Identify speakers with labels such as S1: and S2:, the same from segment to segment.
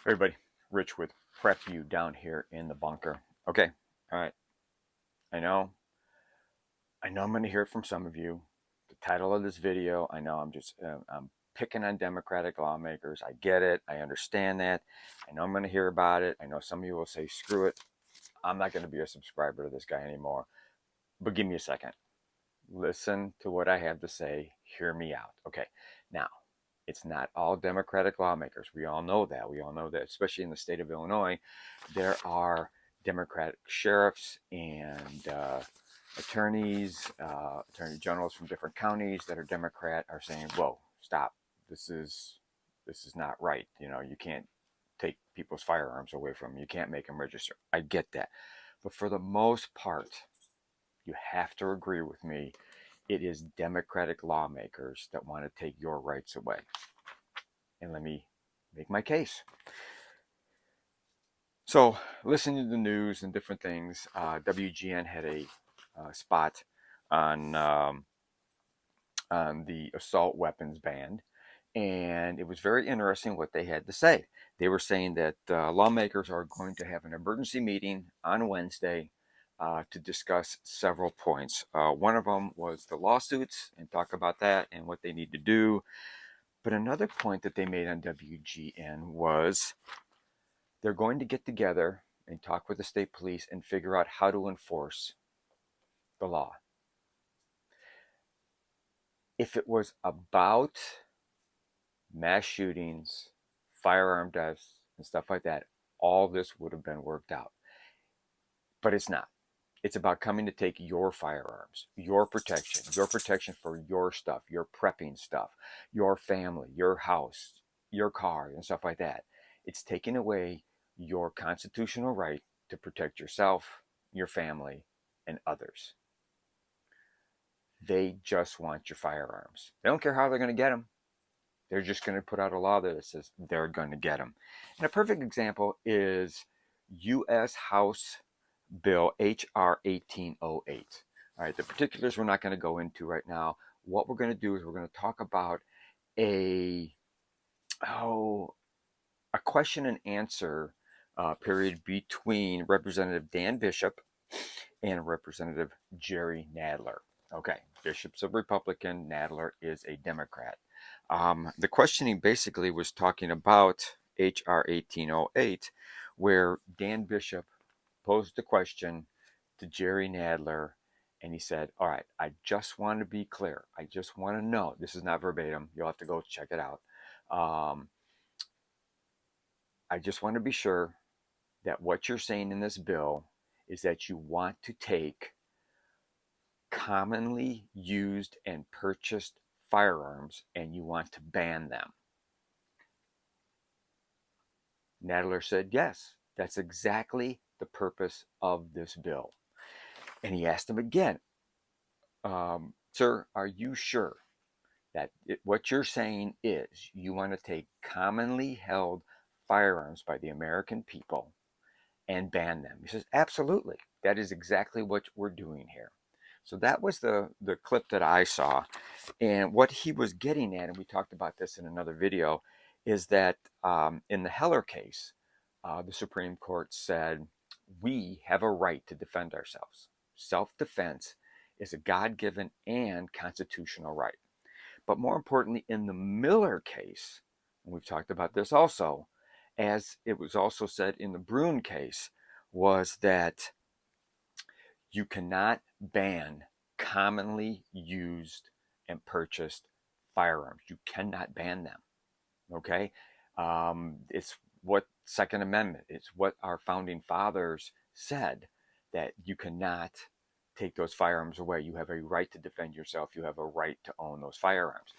S1: Everybody, Rich with Prep You down here in the bunker. Okay, all right. I know, I know. I'm going to hear it from some of you. The title of this video. I know I'm picking on Democratic lawmakers. I get it. I understand that. I know I'm going to hear about it. I know some of you will say, "Screw it. I'm not going to be a subscriber to this guy anymore." But give me a second. Listen to what I have to say. Hear me out. Okay. Now, it's not all Democratic lawmakers. We all know that. We all know that, especially in the state of Illinois, there are Democratic sheriffs and attorneys, attorney generals from different counties that are Democrat are saying, "Whoa, stop! This is not right. You know, you can't take people's firearms away from them. You can't make them register." I get that, but for the most part, you have to agree with me. It is Democratic lawmakers that want to take your rights away. And let me make my case. So, listening to the news and different things, WGN had a spot on the assault weapons ban, and it was very interesting what they had to say. They were saying that lawmakers are going to have an emergency meeting on Wednesday to discuss several points. One of them was the lawsuits and talk about that and what they need to do. But another point that they made on WGN was they're going to get together and talk with the state police and figure out how to enforce the law. If it was about mass shootings, firearm deaths, and stuff like that, all this would have been worked out. But it's not. It's about coming to take your firearms, your protection for your stuff, your prepping stuff, your family, your house, your car, and stuff like that. It's taking away your constitutional right to protect yourself, your family, and others. They just want your firearms. They don't care how they're going to get them. They're just going to put out a law that says they're going to get them. And a perfect example is U.S. House Bill H.R. 1808. All right, the particulars we're not going to go into right now. What we're going to do is we're going to talk about a a question and answer period between Representative Dan Bishop and Representative Jerry Nadler. Okay, Bishop's a Republican, Nadler is a Democrat. The questioning basically was talking about H.R. 1808, where Dan Bishop posed the question to Jerry Nadler, and he said, "All right, I just want to be clear. I just want to know. This is not verbatim. You'll have to go check it out. Um, I just want to be sure that what you're saying in this bill is that you want to take commonly used and purchased firearms and you want to ban them." Nadler said, "Yes, that's exactly the purpose of this bill." And he asked him again, "Sir, are you sure that what you're saying is you want to take commonly held firearms by the American people and ban them?" He says, "Absolutely. That is exactly what we're doing here." So that was the clip that I saw. And what he was getting at, and we talked about this in another video, is that in the Heller case, the Supreme Court said we have a right to defend ourselves. Self-defense is a God-given and constitutional right. But more importantly, in the Miller case, and we've talked about this also, as it was also said in the Brune case, was that you cannot ban commonly used and purchased firearms. You cannot ban them. Okay? It's what Second Amendment, it's what our founding fathers said, that you cannot take those firearms away. You have a right to defend yourself. You have a right to own those firearms.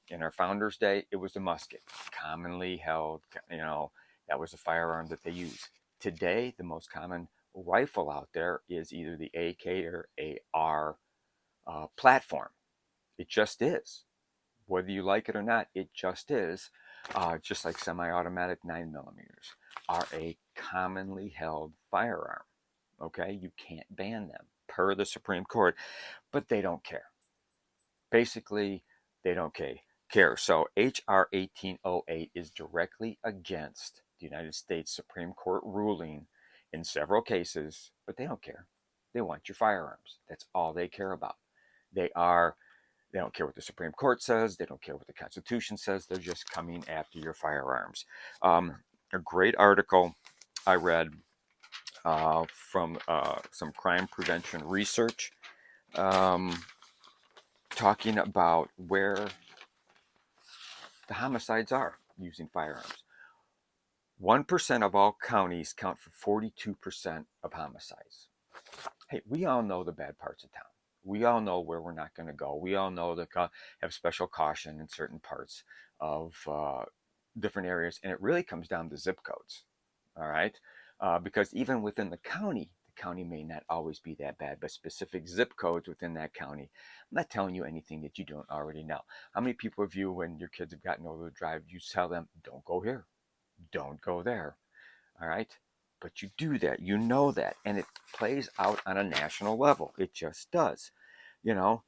S1: In our founders' day, it was a musket, commonly held, that was a firearm that they used. Today, the most common rifle out there is either the AK or AR platform. It just is. Whether you like it or not, it just is. Just like semi-automatic 9mm are a commonly held firearm. Okay, you can't ban them per the Supreme Court, but they don't care. Basically, they don't care. So HR 1808 is directly against the United States Supreme Court ruling in several cases, but they don't care. They want your firearms. That's all they care about. They are they don't care what the Supreme Court says. They don't care what the Constitution says. They're just coming after your firearms. A great article I read from some crime prevention research talking about where the homicides are using firearms. 1% of all counties count for 42% of homicides. Hey, we all know the bad parts of town. We all know where we're not going to go. We all know that have special caution in certain parts of different areas. And it really comes down to zip codes. All right. Because even within the county may not always be that bad, but specific zip codes within that county. I'm not telling you anything that you don't already know. How many people of you, when your kids have gotten older to drive, you tell them, don't go here, don't go there. All right. But you do that, you know that, and it plays out on a national level. It just does. You know,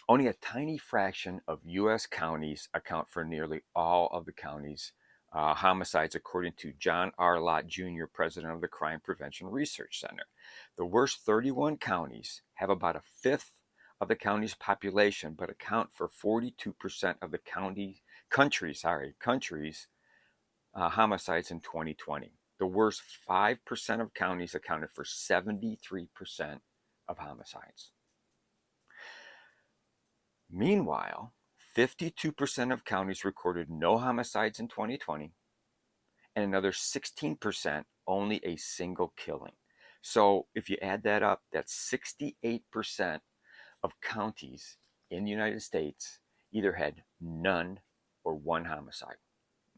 S1: only a tiny fraction of U.S. counties account for nearly all of the counties' homicides, according to John R. Lott Jr., president of the Crime Prevention Research Center. The worst 31 counties have about a fifth of the county's population, but account for 42% of the country's homicides in 2020. The worst 5% of counties accounted for 73% of homicides. Meanwhile, 52% of counties recorded no homicides in 2020, and another 16% only a single killing. So if you add that up, that's 68% of counties in the United States either had none or one homicide.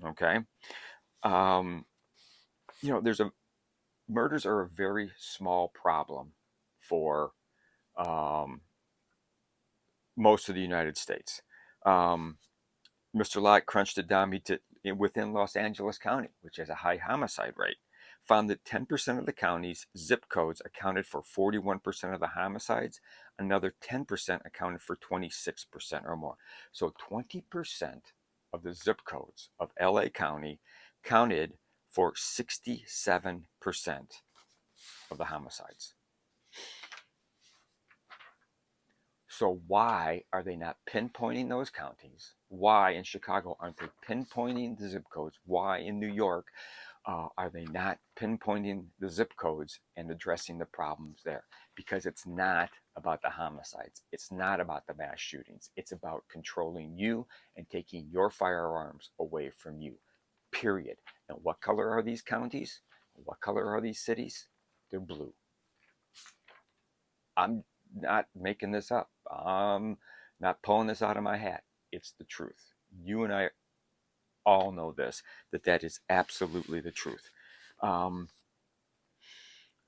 S1: Okay? Murders are a very small problem for most of the United States. Mr. Lott crunched it down within Los Angeles County, which has a high homicide rate, found that 10% of the county's zip codes accounted for 41% of the homicides. Another 10% accounted for 26% or more. So 20% of the zip codes of LA County counted for 67% of the homicides. So why are they not pinpointing those counties? Why in Chicago aren't they pinpointing the zip codes? Why in New York are they not pinpointing the zip codes and addressing the problems there? Because it's not about the homicides. It's not about the mass shootings. It's about controlling you and taking your firearms away from you, period. And what color are these counties? What color are these cities? They're blue. I'm not making this up. I'm not pulling this out of my hat. It's the truth. You and I all know this, that is absolutely the truth.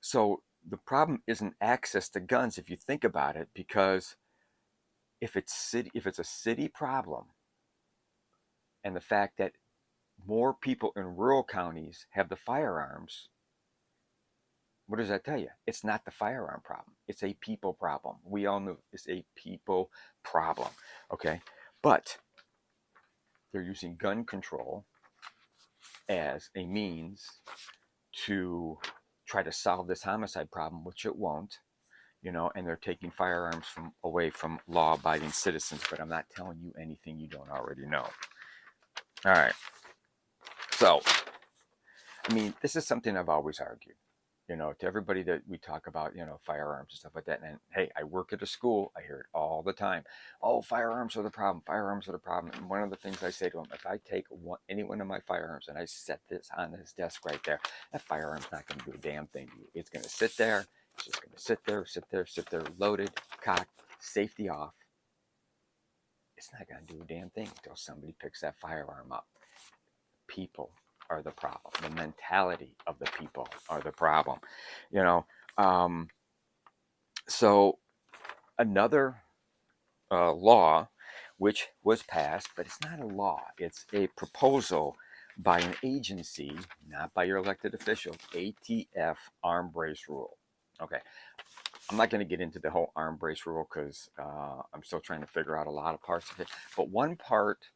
S1: So the problem isn't access to guns, if you think about it, because if it's a city problem, and the fact that more people in rural counties have the firearms, what does that tell you? It's not the firearm problem. It's a people problem. We all know it's a people problem. Okay? But they're using gun control as a means to try to solve this homicide problem, which it won't, and they're taking firearms away from law-abiding citizens. But I'm not telling you anything you don't already know. All right. So, this is something I've always argued. To everybody that we talk about, firearms and stuff like that. And hey, I work at a school. I hear it all the time. Oh, firearms are the problem. Firearms are the problem. And one of the things I say to them, if I take any one of my firearms and I set this on this desk right there, that firearm's not going to do a damn thing to you. It's going to sit there. It's just going to sit there, loaded, cocked, safety off. It's not going to do a damn thing until somebody picks that firearm up. People are the problem. The mentality of the people are the problem. So another law which was passed, but it's not a law. It's a proposal by an agency, not by your elected officials, ATF arm brace rule. Okay. I'm not going to get into the whole arm brace rule because I'm still trying to figure out a lot of parts of it. But one part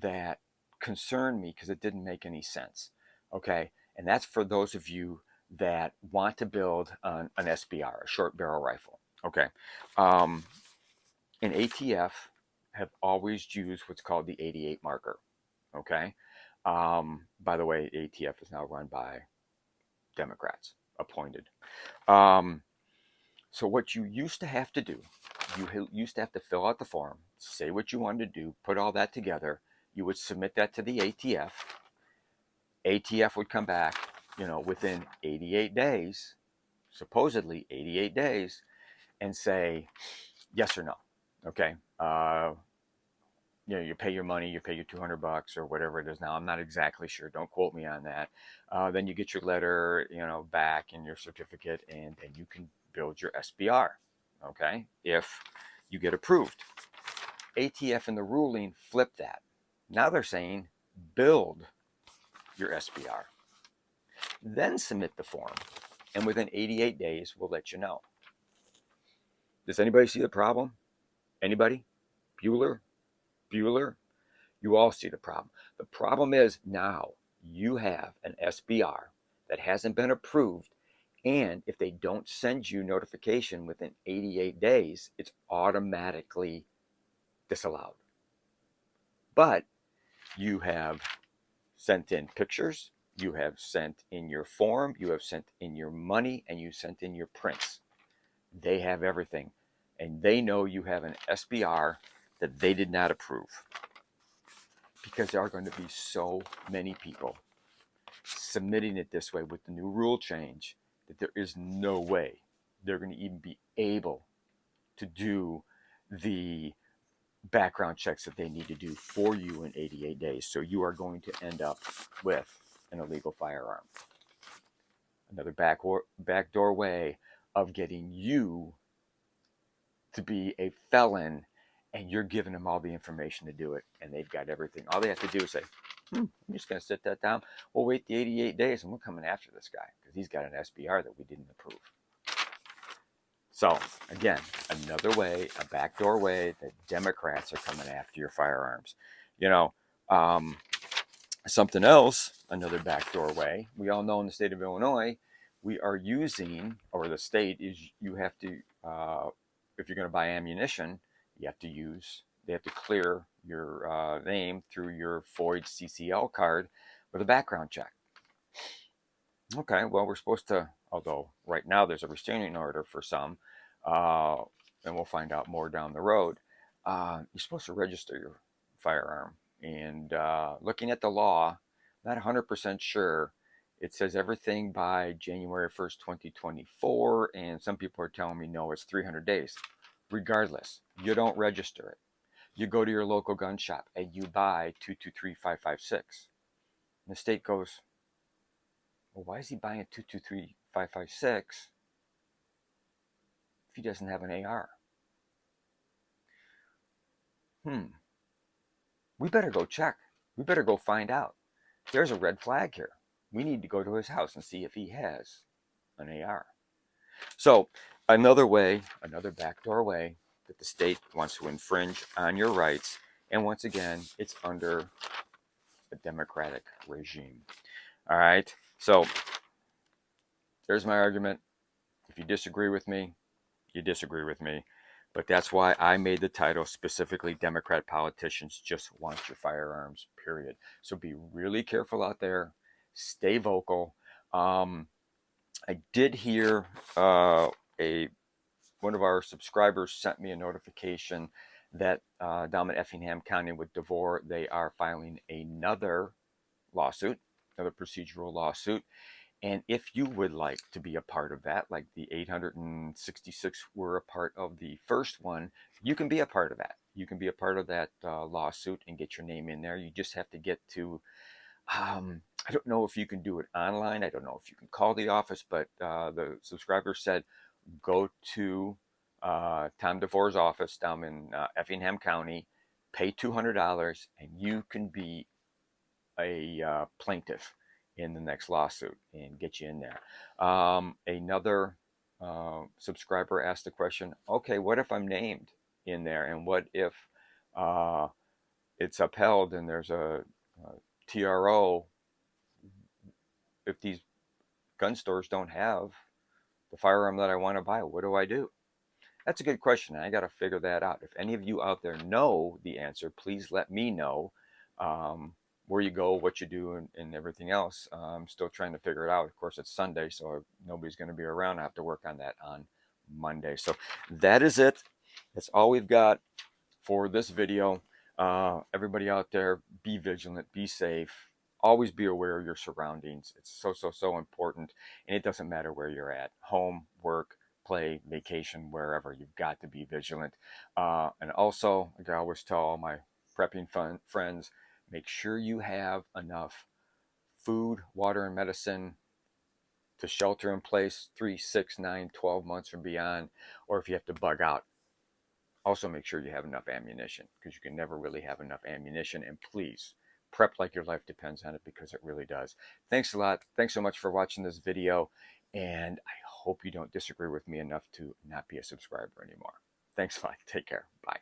S1: that concerned me because it didn't make any sense. Okay. And that's for those of you that want to build an SBR, a short barrel rifle. Okay. Um, an ATF have always used what's called the 88 marker. Okay. By the way, ATF is now run by Democrats, appointed. Um, so what you used to have to do, you used to have to fill out the form, say what you wanted to do, put all that together. You would submit that to the ATF. ATF would come back, within 88 days, supposedly 88 days, and say yes or no. Okay. You pay your money, you pay your $200 or whatever it is now. I'm not exactly sure. Don't quote me on that. Then you get your letter, back and your certificate, and you can build your SBR. Okay, if you get approved. ATF in the ruling flipped that. Now they're saying build your SBR, then submit the form, and within 88 days we'll let you know. Does anybody see the problem? Anybody? Bueller? You all see the problem. The problem is now you have an SBR that hasn't been approved, and if they don't send you notification within 88 days, it's automatically disallowed. But you have sent in pictures, you have sent in your form, you have sent in your money, and you sent in your prints. They have everything, and they know you have an SBR that they did not approve. Because there are going to be so many people submitting it this way with the new rule change that there is no way they're going to even be able to do the background checks that they need to do for you in 88 days. So you are going to end up with an illegal firearm. Another backdoor way of getting you to be a felon, and you're giving them all the information to do it, and they've got everything. All they have to do is say, I'm just going to sit that down. We'll wait the 88 days, and we're coming after this guy because he's got an SBR that we didn't approve. So, again, another way, a backdoor way that Democrats are coming after your firearms. Something else, another backdoor way, we all know in the state of Illinois, we are using, or the state is, you have to, if you're going to buy ammunition, they have to clear your name through your FOID CCL card with a background check. Okay, well, we're supposed to, although right now there's a restraining order for some, and we'll find out more down the road, you're supposed to register your firearm. And looking at the law, not 100% sure. It says everything by January 1st, 2024, and some people are telling me no, it's 300 days. Regardless, you don't register it. You go to your local gun shop and you buy 223556. And the state goes, well, why is he buying a 223556 if he doesn't have an AR? We better go check. We better go find out. There's a red flag here. We need to go to his house and see if he has an AR. So another way, another backdoor way that the state wants to infringe on your rights. And once again, it's under a democratic regime. All right. So there's my argument. If you disagree with me, you disagree with me. But that's why I made the title specifically Democrat Politicians Just Want Your Firearms, period. So be really careful out there. Stay vocal. I did hear one of our subscribers sent me a notification that down in Effingham County with DeVore, they are filing another lawsuit, another procedural lawsuit. And if you would like to be a part of that, like the 866 were a part of the first one, you can be a part of that. You can be a part of that lawsuit and get your name in there. You just have to get to, I don't know if you can do it online. I don't know if you can call the office, but the subscriber said, go to Tom DeVore's office down in Effingham County, pay $200, and you can be a plaintiff in the next lawsuit and get you in there. Another subscriber asked the question, okay, what if I'm named in there? And what if it's upheld and there's a TRO, if these gun stores don't have the firearm that I want to buy, what do I do? That's a good question. I got to figure that out. If any of you out there know the answer, please let me know um, where you go, what you do, and everything else. I'm still trying to figure it out. Of course, it's Sunday, so nobody's going to be around. I have to work on that on Monday. So that is it. That's all we've got for this video. Everybody out there, be vigilant, be safe, always be aware of your surroundings. It's so important, and it doesn't matter where you're at, home, work, play, vacation, wherever. You've got to be vigilant. And also, like I always tell all my prepping friends, make sure you have enough food, water, and medicine to shelter in place 3, 6, 9, 12 months and beyond, or if you have to bug out, also make sure you have enough ammunition, because you can never really have enough ammunition. And please prep like your life depends on it, because it really does. Thanks a lot. Thanks so much for watching this video. And I hope you don't disagree with me enough to not be a subscriber anymore. Thanks a lot. Take care. Bye.